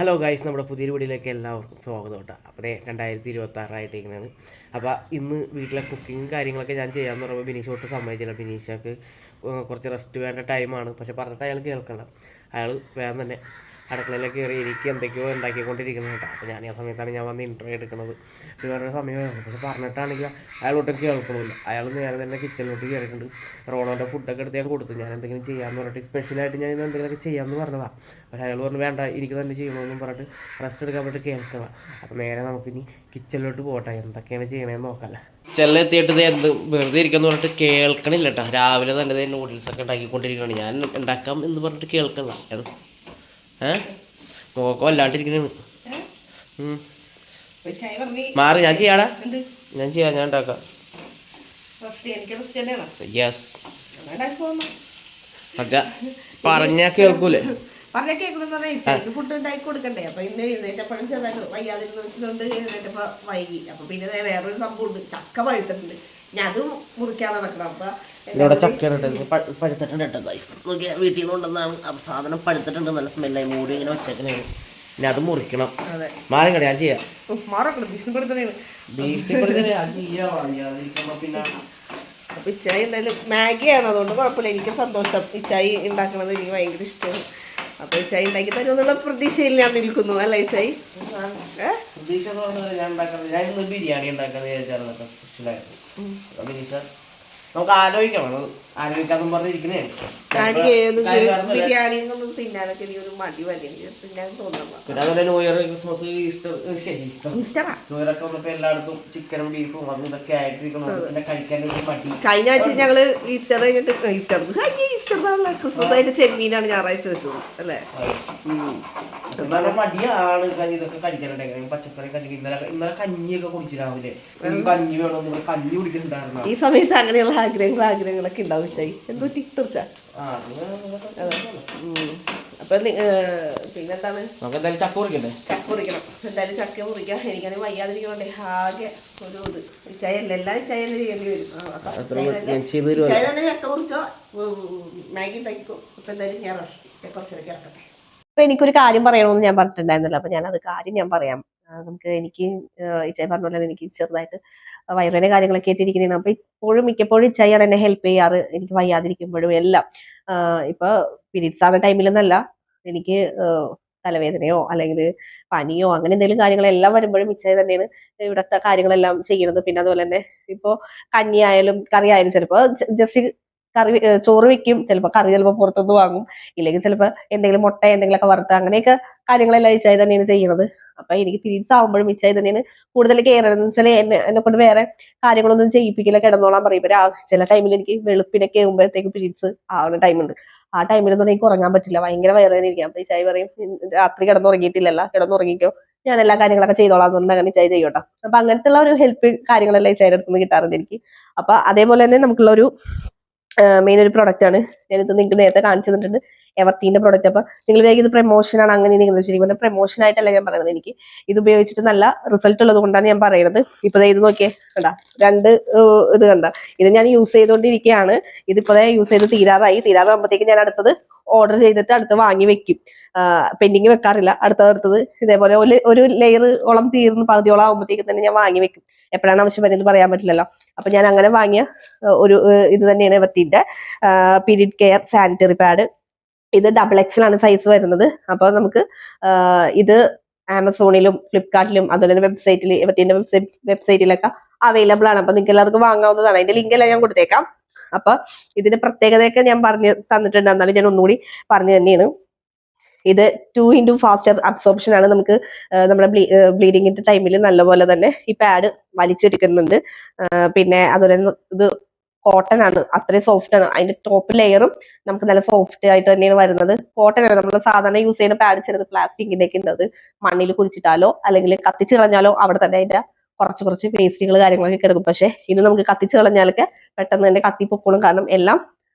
Hello guys, നമ്മുടെ പുതിയൊരു വീഡിയോയിലേക്ക് എല്ലാവർക്കും സ്വാഗതം കേട്ടോ. അപ്പോൾ 2026 അപ്പോൾ ഇന്ന് വീട്ടിലെ കുക്കിങ്ങും കാര്യങ്ങളൊക്കെ ഞാൻ ചെയ്യാമെന്ന് പറയുമ്പോൾ ബിനീഷ് ഒട്ടും സമ്മതിച്ചില്ല. ബിനീഷക്ക് കുറച്ച് റെസ്റ്റ് വേണ്ട ടൈമാണ്. പക്ഷെ പറഞ്ഞിട്ട് അയാൾ കേൾക്കണം. അയാൾ വേഗം തന്നെ അടുക്കളയിലേക്ക് കയറി എനിക്ക് എന്തൊക്കെയോ ഉണ്ടാക്കിക്കൊണ്ടിരിക്കുന്നത് കേട്ടോ. അപ്പോൾ ഞാൻ ആ സമയത്താണ് ഞാൻ വന്ന് ഇൻട്രോ എടുക്കുന്നത്. വേറെ സമയമായിരുന്നു. പക്ഷെ പറഞ്ഞിട്ടാണെങ്കിൽ അയാൾ ഒട്ടും കേൾക്കണമില്ല. അയാൾ നേരെ തന്നെ കിച്ചണിലോട്ട് കയറിയിട്ടുണ്ട്. റോണോൻ്റെ ഫുഡൊക്കെ എടുത്ത് ഞാൻ കൊടുത്തു. ഞാൻ എന്തെങ്കിലും ചെയ്യാമെന്ന് പറഞ്ഞിട്ട് സ്പെഷ്യലായിട്ട് ഞാൻ ഇന്ന് എന്തെങ്കിലുമൊക്കെ ചെയ്യാമെന്ന് പറഞ്ഞതാണ്. പക്ഷേ അയാൾ പറഞ്ഞു വേണ്ട, എനിക്ക് തന്നെ ചെയ്യണമെന്നും പറഞ്ഞിട്ട് റെസ്റ്റ് എടുക്കാൻ വേണ്ടിയിട്ട് കേൾക്കണം. അപ്പോൾ നേരെ നമുക്കിനി കിച്ചണിലോട്ട് പോകട്ടെ, എന്തൊക്കെയാണ് ചെയ്യണതെന്ന് നോക്കാമല്ലോ. കിച്ചണിലെത്തിയിട്ട് ഇത് എന്ത് വെറുതെ ഇരിക്കുന്നു പറഞ്ഞിട്ട് കേൾക്കണില്ല കേട്ടോ. രാവിലെ തന്നെ നൂഡിൽസൊക്കെ ഉണ്ടാക്കിക്കൊണ്ടിരിക്കുകയാണ്. ഞാൻ ഉണ്ടാക്കാം എന്ന് പറഞ്ഞിട്ട് കേൾക്കണില്ല. നോക്കോ അല്ലാണ്ടിരിക്കണേണ്. മാറി, ഞാൻ ചെയ്യാടാ, ഞാൻ ചെയ്യാം, ഞാൻ ഉണ്ടാക്കാം. യെസ്, പറഞ്ഞാ കേൾക്കൂലേ? പറഞ്ഞ കേൾക്കണമെന്ന് ഫുഡ് ഉണ്ടാക്കി കൊടുക്കണ്ടേ. അപ്പൊ ഇന്ന് എഴുന്നേറ്റപ്പോഴും ചെറുതായിട്ട് വയ്യാതിരുന്നോണ്ട് എഴുന്നേറ്റപ്പോ വൈകി. അപ്പൊ പിന്നെ വേറൊരു സംഭവം ഉണ്ട്, ചക്ക പഴുത്തിട്ടുണ്ട്. ഞാൻ അത് മുറിക്കാതെ നടക്കണം. അപ്പൊ ഇവിടെ ചക്ക പഴുത്തിട്ടുണ്ട്. വീട്ടിൽ നിന്ന് കൊണ്ടുവന്നാണ് സാധനം. പഴുത്തിട്ടുണ്ട്, നല്ല സ്മെല്ലായി. മൂടി ഇങ്ങനെ വെച്ചേക്കണേ. ഇനി അത് മുറിക്കണം. മാറി കട ഞാൻ ചെയ്യാം. പിന്നെ അപ്പൊ ഇച്ചായി എന്തായാലും മാഗിയാണ്, അതുകൊണ്ട് കുഴപ്പമില്ല. എനിക്ക് സന്തോഷം. ഇച്ചായി ഉണ്ടാക്കണത് എനിക്ക് ഭയങ്കര ഇഷ്ടമാണ്. അപ്പൊ ഇച്ചായി ഉണ്ടാക്കി തരുമെന്നുള്ള പ്രതീക്ഷയിൽ ഞാൻ നിൽക്കുന്നു. അല്ല ഇച്ചായി? പ്രതീക്ഷ ഞാൻ ബിരിയാണി ഉണ്ടാക്കുന്നത് നമുക്ക് ആലോചിക്കണം. ആലോചിക്കാന്നും പറഞ്ഞിരിക്കുന്നേ. ബിരിയാണി ഒന്നും തിന്നാനൊക്കെ എനിക്ക് ഒരു മടി വരും, തിന്നാൻ തോന്നുന്നു. പിന്നെ അതുപോലെ new year, Christmas, Easter new year ഒക്കെ വന്നപ്പോ എല്ലായിടത്തും ചിക്കനും ബീഫും വന്ന് ഇതൊക്കെ ആയിട്ടിരിക്കണം. പിന്നെ കഴിക്കാൻ ഒരു മടി. കഴിഞ്ഞ ആഴ്ച ഞങ്ങള് ഈസ്റ്റർ കഴിഞ്ഞിട്ട് ക്രിസ്മസ് ആയിട്ട് ചെമ്മീനാണ് ഞായറാഴ്ച വെച്ചത് അല്ലേ. മടിയാണ് ഇതൊക്കെ കഴിക്കാനുണ്ടെങ്കിൽ. പച്ചക്കറി കഞ്ഞി ഇന്നലെ കഞ്ഞിയൊക്കെ കുടിച്ചു. രാവിലെ കഞ്ഞി വേണം, കഞ്ഞി കുടിക്കുന്നുണ്ടായിരുന്നു. ഈ സമയത്ത് അങ്ങനെയുള്ള ആഗ്രഹങ്ങളൊക്കെ ഉണ്ടാവും. ചായി എന്തോ തീർച്ച. അപ്പൊ പിന്നെന്താണ്, ചക്ക മുറിക്കണം. എന്തായാലും ചക്ക മുറിക്കാം. എനിക്കാണെങ്കിൽ വയ്യാതിരിക്കണോണ്ടേ ആകെ ഒരു ഇത്. ചായല്ല, എല്ലാം ചായല്ല ചെയ്യേണ്ടി വരും. ചായ തന്നെ ചക്ക മുറിച്ചോ മാഗി ഉണ്ടാക്കിക്കോ. അപ്പൊ എന്തായാലും ഞാൻ കുറച്ചൊക്കെ ഇറക്കട്ടെ. അപ്പൊ എനിക്കൊരു കാര്യം പറയണമെന്ന് ഞാൻ പറഞ്ഞിട്ടുണ്ടായിരുന്നല്ലോ. അപ്പൊ ഞാനത് കാര്യം ഞാൻ പറയാം. എനിക്ക് ഇച്ചായി പറഞ്ഞ പോലെ എനിക്ക് ചെറുതായിട്ട് വയറിന്റെ കാര്യങ്ങളൊക്കെ ആയിട്ടിരിക്കുന്നതാണ്. അപ്പൊ ഇപ്പോഴും മിക്കപ്പോഴും ഇച്ചായിയാണ് എന്നെ ഹെൽപ്പ് ചെയ്യാറ്, എനിക്ക് വയ്യാതിരിക്കുമ്പോഴും എല്ലാം. ഇപ്പൊ പീരീഡ്സ് ആവുന്ന ടൈമിലൊന്നല്ല, എനിക്ക് തലവേദനയോ അല്ലെങ്കിൽ പനിയോ അങ്ങനെ എന്തെങ്കിലും കാര്യങ്ങളെല്ലാം വരുമ്പോഴും ഇച്ചായി തന്നെയാണ് ഇവിടുത്തെ കാര്യങ്ങളെല്ലാം ചെയ്യുന്നത്. പിന്നെ അതുപോലെ തന്നെ ഇപ്പോ കഞ്ഞി ആയാലും കറി ആയാലും ചിലപ്പോ ജസ്റ്റ് ചോറ് വെക്കും, ചിലപ്പോൾ കറി ചിലപ്പോൾ പുറത്തുനിന്ന് വാങ്ങും, ഇല്ലെങ്കിൽ ചിലപ്പോൾ എന്തെങ്കിലും മുട്ട എന്തെങ്കിലുമൊക്കെ വറുത്ത് അങ്ങനെയൊക്കെ കാര്യങ്ങളെല്ലാം ഇച്ചായി തന്നെയാണ് ചെയ്യുന്നത്. അപ്പൊ എനിക്ക് പീരീഡ്സ് ആകുമ്പോഴും ഇച്ചായി തന്നെയാണ് കൂടുതൽ കെയർ. എന്ന് വെച്ചാൽ എന്നെ കൊണ്ട് വേറെ കാര്യങ്ങളൊന്നും ചെയ്യിപ്പിക്കില്ല, കിടന്നോളാൻ പറയും. ചില ടൈമിൽ എനിക്ക് വെളുപ്പിനൊക്കെ ആകുമ്പോഴത്തേക്ക് പീരീഡ്സ് ആവുന്ന ടൈമുണ്ട്. ആ ടൈമിലൊന്നും എനിക്ക് ഉറങ്ങാൻ പറ്റില്ല, ഭയങ്കര വയറുവേദന ഇരിക്കാം. അപ്പൊ ഇച്ചായി പറയും രാത്രി കിടന്നുറങ്ങിയിട്ടില്ലല്ലോ, കിടന്നുറങ്ങിക്കോ, ഞാൻ എല്ലാ കാര്യങ്ങളൊക്കെ ചെയ്തോളാം എന്ന് പറഞ്ഞാൽ അങ്ങനെ ഇച്ചായി ചെയ്യോട്ടോ. അപ്പൊ അങ്ങനത്തെ ഉള്ള ഒരു ഹെൽപ്പ് കാര്യങ്ങളെല്ലാം ഇച്ചായിയുടെ അടുത്ത് നിന്ന് കിട്ടാറുണ്ട് എനിക്ക്. അപ്പൊ അതേപോലെ തന്നെ നമുക്കുള്ള ഒരു മെയിൻ ഒരു പ്രൊഡക്റ്റ് ആണ്. ഞാനിത് നിങ്ങൾക്ക് നേരത്തെ കാണിച്ചു തന്നിട്ടുണ്ട്, എവർടീന്റെ പ്രൊഡക്റ്റ്. അപ്പൊ നിങ്ങൾ വേഗം ഇത് പ്രൊമോഷൻ ആണ് അങ്ങനെ ശരി പറഞ്ഞാൽ പ്രൊമോഷൻ ആയിട്ടല്ല ഞാൻ പറയുന്നത്. എനിക്ക് ഇത് ഉപയോഗിച്ചിട്ട് നല്ല റിസൾട്ട് ഉള്ളത് കൊണ്ടാണ് ഞാൻ പറയുന്നത്. ഇപ്പൊ ഇത് നോക്കിയേ, കണ്ടാ രണ്ട് ഇത് കണ്ട, ഇത് ഞാൻ യൂസ് ചെയ്തുകൊണ്ടിരിക്കുകയാണ്. ഇതിപ്പോ യൂസ് ചെയ്ത് തീരാറാകുമ്പോഴത്തേക്ക് ഞാൻ അടുത്തത് ഓർഡർ ചെയ്തിട്ട് അടുത്ത് വാങ്ങി വെക്കും. പെൻഡിങ് വെക്കാറില്ല. അടുത്തത് ഇതേപോലെ ഒരു ലെയർ ഓളം തീർന്ന് പകുതിയോളം ആകുമ്പോഴത്തേക്ക് തന്നെ ഞാൻ വാങ്ങി വെക്കും. എപ്പോഴാണ് ആവശ്യം വരുന്നത് പറയാൻ പറ്റില്ലല്ലോ. അപ്പൊ ഞാൻ അങ്ങനെ വാങ്ങിയ ഒരു ഇത് തന്നെയാണ് എവർടീന്റെ പീരീഡ് കെയർ സാനിറ്ററി പാഡ്. ഇത് XXL ആണ് സൈസ് വരുന്നത്. അപ്പൊ നമുക്ക് ഇത് ആമസോണിലും ഫ്ലിപ്കാർട്ടിലും അതുപോലെ തന്നെ വെബ്സൈറ്റിൽ എവർടീന്റെ വെബ്സൈറ്റിലൊക്കെ അവൈലബിൾ ആണ്. അപ്പൊ നിങ്ങൾക്ക് എല്ലാവർക്കും വാങ്ങാവുന്നതാണ്. അതിന്റെ ലിങ്ക് എല്ലാം ഞാൻ കൊടുത്തേക്കാം. അപ്പൊ ഇതിന്റെ പ്രത്യേകതയൊക്കെ ഞാൻ പറഞ്ഞു തന്നിട്ടുണ്ട്, എന്നാലും ഞാൻ ഒന്നുകൂടി പറഞ്ഞു തന്നെയാണ്. ഇത് 2x ഫാസ്റ്റർ അബ്സോർപ്ഷൻ ആണ്. നമുക്ക് നമ്മുടെ ബ്ലീഡിങ്ങിന്റെ ടൈമിൽ നല്ലപോലെ തന്നെ ഈ പാഡ് വലിച്ചെടുക്കുന്നുണ്ട്. പിന്നെ അതുപോലെ ഇത് കോട്ടൺ ആണ്, അത്രയും സോഫ്റ്റ് ആണ്. അതിന്റെ ടോപ്പ് ലെയറും നമുക്ക് നല്ല സോഫ്റ്റ് ആയിട്ട് തന്നെയാണ് വരുന്നത്. കോട്ടൺ ആണ്. നമ്മൾ സാധാരണ യൂസ് ചെയ്യുന്ന പാഡ് ചിലത് പ്ലാസ്റ്റിക്കിന്റെ ഒക്കെ ഉണ്ട്. അത് മണ്ണിൽ കുഴിച്ചിട്ടാലോ അല്ലെങ്കിൽ കത്തിച്ച് കളഞ്ഞാലോ അവിടെ തന്നെ അതിന്റെ കുറച്ച് വേസ്റ്റുകൾ കാര്യങ്ങളൊക്കെ കിടക്കും. പക്ഷെ ഇത് നമുക്ക് കത്തിച്ച് കളഞ്ഞാലൊക്കെ പെട്ടെന്ന് തന്നെ കത്തിപ്പൊക്കോളും, കാരണം എല്ലാം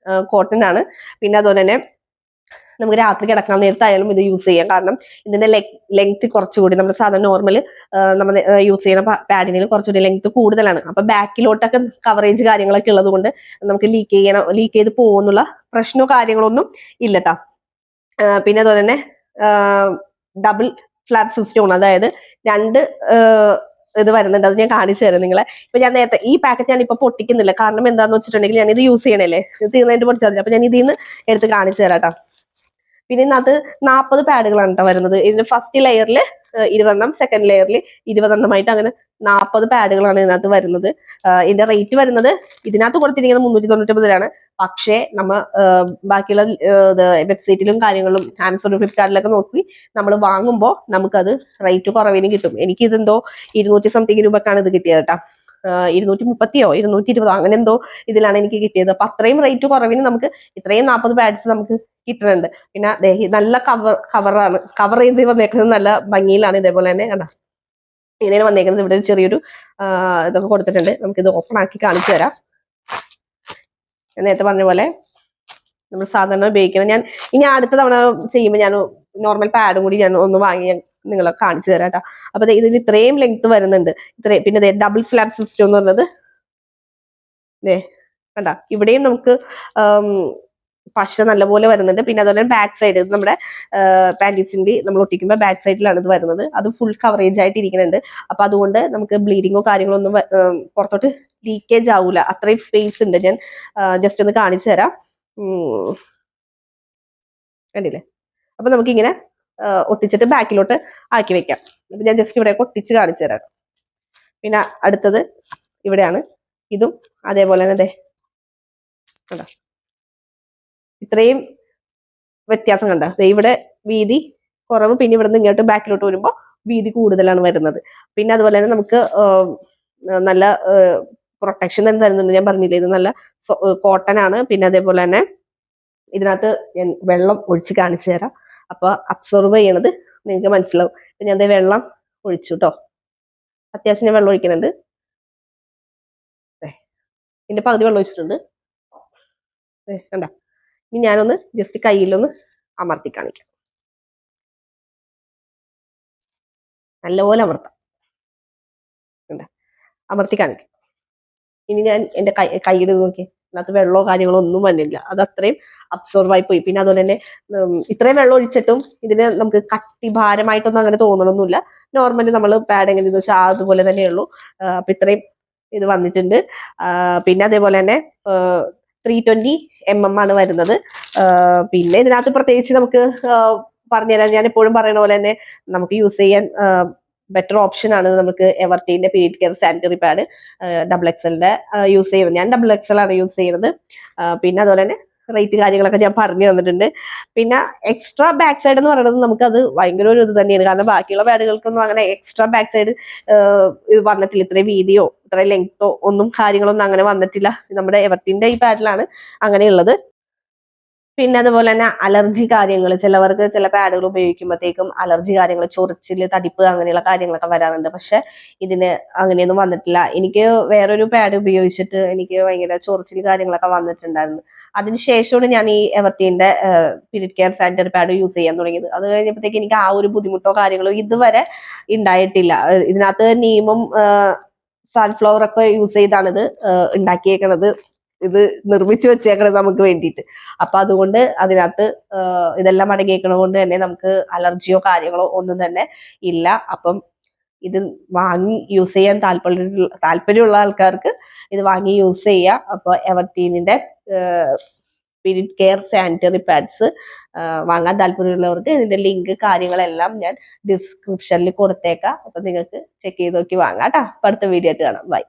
കോട്ടൺ ആണ്. പിന്നെ അതുപോലെ തന്നെ നമുക്ക് രാത്രി കിടക്കാൻ നേരത്തായാലും ഇത് യൂസ് ചെയ്യാം. കാരണം ഇതിന്റെ ലെങ്ത് കുറച്ചുകൂടി നമ്മൾ സാധാരണ നോർമൽ നമ്മൾ യൂസ് ചെയ്യുന്ന പാഡിന് കുറച്ചുകൂടി ലെങ്ത് കൂടുതലാണ്. അപ്പൊ ബാക്കിലോട്ടൊക്കെ കവറേജ് കാര്യങ്ങളൊക്കെ ഉള്ളത് കൊണ്ട് നമുക്ക് ലീക്ക് ചെയ്ത് പോകുന്നുള്ള പ്രശ്നമോ കാര്യങ്ങളൊന്നും ഇല്ലട്ടാ. പിന്നെ അതുപോലെ തന്നെ ഡബിൾ ഫ്ലാപ്പ് സിസ്റ്റം ആണ്. അതായത് 2 ഇത് വരുന്നുണ്ട്. അത് ഞാൻ കാണിച്ചു തരാം നിങ്ങളെ. ഇപ്പൊ ഞാൻ നേരത്തെ ഈ പാക്കറ്റ് ഞാൻ ഇപ്പൊ പൊട്ടിക്കുന്നില്ല. കാരണം എന്താന്ന് വെച്ചിട്ടുണ്ടെങ്കിൽ ഞാൻ ഇത് യൂസ് ചെയ്യണല്ലേ, ഇത് തീർന്നതിന്റെ പൊടിച്ചാൽ. അപ്പൊ ഞാൻ ഇതിൽ നിന്ന് എടുത്ത് കാണിച്ചു തരാം കേട്ടോ. പിന്നെ ഇതിനകത്ത് 40 പാഡുകളാണ് കേട്ടോ വരുന്നത്. ഇതിന്റെ ഫസ്റ്റ് ലെയറിൽ 20 സെക്കൻഡ് ലെയറിൽ 20 അങ്ങനെ 40 പാഡുകളാണ് ഇതിനകത്ത് വരുന്നത്. ഇതിന്റെ റേറ്റ് വരുന്നത് ഇതിനകത്ത് കൊടുത്തിരിക്കുന്നത് 399 പക്ഷേ നമ്മ ബാക്കിയുള്ള വെബ്സൈറ്റിലും കാര്യങ്ങളും ആമസോൺ ഫ്ലിപ്കാർട്ടിലൊക്കെ നോക്കി നമ്മൾ വാങ്ങുമ്പോൾ നമുക്കത് റേറ്റ് കുറവിന് കിട്ടും. എനിക്ക് ഇതെന്തോ 200 സംതിങ് രൂപക്കാണ് ഇത് കിട്ടിയത് കേട്ടോ. 230 220 അങ്ങനെ എന്തോ ഇതിലാണ് എനിക്ക് കിട്ടിയത്. അപ്പൊ അത്രയും റേറ്റ് കുറവിന് നമുക്ക് ഇത്രയും 40 പാഡ്സ് നമുക്ക് കിട്ടുന്നുണ്ട്. പിന്നെ നല്ല കവറാണ്, കവർ ചെയ്ത് വന്നേക്കുന്നത് നല്ല ഭംഗിയിലാണ്. ഇതേപോലെ തന്നെ കണ്ട ഇങ്ങനെ വന്നേക്കുന്നത്. ഇവിടെ ഒരു ചെറിയൊരു ഇതൊക്കെ കൊടുത്തിട്ടുണ്ട്. നമുക്കിത് ഓപ്പൺ ആക്കി കാണിച്ചു തരാം. ഞാൻ നേരത്തെ പറഞ്ഞ പോലെ നമ്മൾ സാധാരണ ഉപയോഗിക്കണം. ഞാൻ ഇനി അടുത്ത തവണ ചെയ്യുമ്പോൾ ഞാൻ നോർമൽ പാഡും കൂടി ഞാൻ ഒന്ന് വാങ്ങി നിങ്ങളെ കാണിച്ചു തരാം കേട്ടോ. അപ്പൊ ഇതിന് ഇത്രയും ലെങ്ത് വരുന്നുണ്ട്. പിന്നെ ഡബിൾ ഫ്ലാപ്പ് സിസ്റ്റം എന്ന് പറഞ്ഞത് കണ്ട ഇവിടെയും നമുക്ക് പശ നല്ലപോലെ വരുന്നുണ്ട്. പിന്നെ അതുപോലെ ബാക്ക് സൈഡ് നമ്മുടെ പാൻറ്റീസിന്റെ നമ്മൾ ഒട്ടിക്കുമ്പോൾ ബാക്ക് സൈഡിലാണ് ഇത് വരുന്നത്. അത് ഫുൾ കവറേജ് ആയിട്ട് ഇരിക്കുന്നുണ്ട്. അപ്പൊ അതുകൊണ്ട് നമുക്ക് ബ്ലീഡിങ്ങോ കാര്യങ്ങളോ ഒന്നും പുറത്തോട്ട് ലീക്കേജ് ആവൂല. അത്രയും സ്പേസ് ഉണ്ട്. ഞാൻ ജസ്റ്റ് ഒന്ന് കാണിച്ചു തരാം. കണ്ടില്ലേ? അപ്പൊ നമുക്കിങ്ങനെ ഒട്ടിച്ചിട്ട് ബാക്കിലോട്ട് ആക്കി വെക്കാം. അപ്പൊ ഞാൻ ജസ്റ്റ് ഇവിടെ ഒട്ടിച്ച് കാണിച്ചു തരാം. പിന്നെ അടുത്തത് ഇവിടെയാണ്. ഇതും അതേപോലെ തന്നെ കണ്ടോ ഇത്രയും വ്യത്യാസം കണ്ട. ഇവിടെ വീതി കുറവ്, പിന്നെ ഇവിടെ നിന്ന് ഇങ്ങോട്ട് ബാക്കിലോട്ട് വരുമ്പോൾ വീതി കൂടുതലാണ് വരുന്നത്. പിന്നെ അതുപോലെ തന്നെ നമുക്ക് നല്ല പ്രൊട്ടക്ഷൻ തന്നെ തരുന്നുണ്ട്. ഞാൻ പറഞ്ഞില്ലേ ഇത് നല്ല കോട്ടൺ ആണ്. പിന്നെ അതേപോലെ തന്നെ ഇതിനകത്ത് ഞാൻ വെള്ളം ഒഴിച്ച് കാണിച്ചു തരാം. അപ്പൊ അബ്സോർവ് ചെയ്യണത് നിങ്ങൾക്ക് മനസ്സിലാവും. ഞാൻ വെള്ളം ഒഴിച്ചു കേട്ടോ. അത്യാവശ്യം ഞാൻ വെള്ളം ഒഴിക്കുന്നുണ്ട്. ഇതിന്റെ പകുതി വെള്ളം ഒഴിച്ചിട്ടുണ്ട്. കണ്ട ഇനി ഞാനൊന്ന് ജസ്റ്റ് കയ്യിലൊന്ന് അമർത്തി കാണിക്കാം. നല്ലപോലെ അമർത്താം. അമർത്തി കാണിക്കാം. ഇനി ഞാൻ എന്റെ കൈയുടെ നോക്കി അതിനകത്ത് വെള്ളമോ കാര്യങ്ങളോ ഒന്നും വന്നില്ല. അത് അത്രയും അബ്സോർവ് ആയി പോയി. പിന്നെ അതുപോലെ തന്നെ ഇത്രയും വെള്ളം ഒഴിച്ചിട്ടും ഇതിന് നമുക്ക് കട്ടി ഭാരമായിട്ടൊന്നും അങ്ങനെ തോന്നണമൊന്നുമില്ല. നോർമലി നമ്മൾ പാഡ് എങ്ങനെയെന്ന് വെച്ചാൽ അതുപോലെ തന്നെയുള്ളൂ. അപ്പൊ ഇത്രയും ഇത് വന്നിട്ടുണ്ട്. പിന്നെ അതേപോലെ തന്നെ 320 mm ആണ് വരുന്നത്. പിന്നെ ഇതിനകത്ത് പ്രത്യേകിച്ച് നമുക്ക് പറഞ്ഞുതരാൻ ഞാൻ എപ്പോഴും പറയുന്ന പോലെ തന്നെ നമുക്ക് യൂസ് ചെയ്യാൻ ബെറ്റർ ഓപ്ഷൻ ആണ് നമുക്ക് എവർടീന്റെ period care sanitary pad XXL use ചെയ്യുന്നത്. ഞാൻ XXL ആണ് യൂസ് ചെയ്യുന്നത്. പിന്നെ അതുപോലെ തന്നെ റേറ്റ് കാര്യങ്ങളൊക്കെ ഞാൻ പറഞ്ഞു തന്നിട്ടുണ്ട്. പിന്നെ എക്സ്ട്രാ ബാക്ക് സൈഡ് എന്ന് പറയുന്നത് നമുക്ക് അത് ഭയങ്കര ഒരു ഇത് തന്നെയാണ്. കാരണം ബാക്കിയുള്ള പാഡുകൾക്കൊന്നും അങ്ങനെ എക്സ്ട്രാ ബാക്ക് സൈഡ് വന്നിട്ടില്ല. ഇത്രയും വീതിയോ ഇത്രയും ലെങ്തോ ഒന്നും കാര്യങ്ങളൊന്നും അങ്ങനെ വന്നിട്ടില്ല. നമ്മുടെ എവർടീന്റെ ഈ പാഡിലാണ് അങ്ങനെയുള്ളത്. പിന്നെ അതുപോലെ തന്നെ അലർജി കാര്യങ്ങൾ, ചിലവർക്ക് ചില പാഡുകൾ ഉപയോഗിക്കുമ്പോഴത്തേക്കും അലർജി കാര്യങ്ങൾ, ചൊറിച്ചില്, തടിപ്പ് അങ്ങനെയുള്ള കാര്യങ്ങളൊക്കെ വരാറുണ്ട്. പക്ഷെ ഇതിന് അങ്ങനെയൊന്നും വന്നിട്ടില്ല. എനിക്ക് വേറൊരു പാഡ് ഉപയോഗിച്ചിട്ട് എനിക്ക് ഭയങ്കര ചൊറിച്ചിൽ കാര്യങ്ങളൊക്കെ വന്നിട്ടുണ്ടായിരുന്നു. അതിനുശേഷമാണ് ഞാൻ ഈ എവർടീന്റെ period care sanitary pad use ചെയ്യാൻ തുടങ്ങിയത്. അത് കഴിഞ്ഞപ്പോഴത്തേക്ക് എനിക്ക് ആ ഒരു ബുദ്ധിമുട്ടോ കാര്യങ്ങളോ ഇതുവരെ ഉണ്ടായിട്ടില്ല. ഇതിനകത്ത് നീമും സൺഫ്ലവർ ഒക്കെ യൂസ് ചെയ്താണ് ഇത് ഉണ്ടാക്കിയേക്കണത്. ഇത് നിർമ്മിച്ചു വെച്ചേക്കണത് നമുക്ക് വേണ്ടിയിട്ട്. അപ്പൊ അതുകൊണ്ട് അതിനകത്ത് ഇതെല്ലാം അടങ്ങിയേക്കണത് കൊണ്ട് തന്നെ നമുക്ക് അലർജിയോ കാര്യങ്ങളോ ഒന്നും തന്നെ ഇല്ല. അപ്പം ഇത് വാങ്ങി യൂസ് ചെയ്യാൻ താല്പര്യമുള്ള ആൾക്കാർക്ക് ഇത് വാങ്ങി യൂസ് ചെയ്യാം. അപ്പൊ എവർടീനിന്റെ പീരിയഡ് കെയർ സാനിറ്ററി പാഡ്സ് വാങ്ങാൻ താല്പര്യമുള്ളവർക്ക് ഇതിന്റെ ലിങ്ക് കാര്യങ്ങളെല്ലാം ഞാൻ ഡിസ്ക്രിപ്ഷനിൽ കൊടുത്തേക്കാം. അപ്പൊ നിങ്ങൾക്ക് ചെക്ക് ചെയ്ത് നോക്കി വാങ്ങാം കേട്ടോ. അപ്പൊ അടുത്ത വീഡിയോ ആയിട്ട് കാണാം. ബൈ.